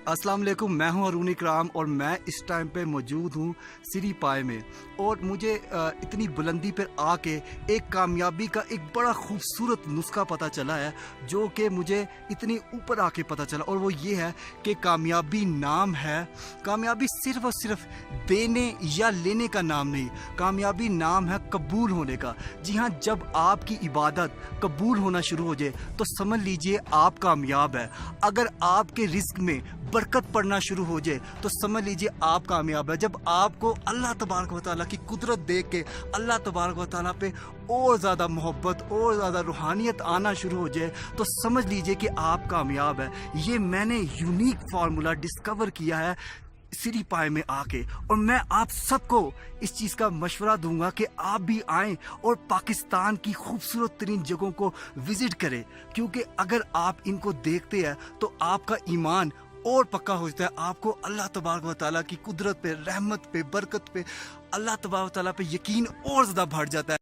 अस्सलाम वालेकुम, मैं हूं अरुण इकराम और मैं इस टाइम पे मौजूद हूं सिरी पाए में। और मुझे इतनी बुलंदी पर आके एक कामयाबी का एक बड़ा खूबसूरत नुस्खा पता चला है, जो कि मुझे इतनी ऊपर आके पता चला। और वो ये है कि कामयाबी नाम है। कामयाबी सिर्फ और सिर्फ देने या लेने का नाम नहीं, कामयाबी नाम है कबूल होने का। जी हाँ, जब आपकी इबादत कबूल होना शुरू हो जाए तो समझ लीजिए आप कामयाब है। अगर आपके रिस्क में बरकत पड़ना शुरू हो जाए तो समझ लीजिए आप कामयाब है। जब आपको अल्लाह तबारक व तआला की कुदरत देख के अल्लाह तबारक व तआला पे और ज़्यादा मोहब्बत और ज़्यादा रूहानियत आना शुरू हो जाए तो समझ लीजिए कि आप कामयाब है। ये मैंने यूनिक फार्मूला डिस्कवर किया है सिरी पाए में आके, और मैं आप सबको इस चीज़ का मशवरा दूंगा कि आप भी आएँ और पाकिस्तान की खूबसूरत तरीन जगहों को विज़िट करें, क्योंकि अगर आप इनको देखते हैं तो आपका ईमान और पक्का हो जाता है। आपको अल्लाह तबारक व तआला की कुदरत पे, रहमत पे, बरकत पे, अल्लाह तबारक व तआला पे यकीन और ज़्यादा बढ़ जाता है।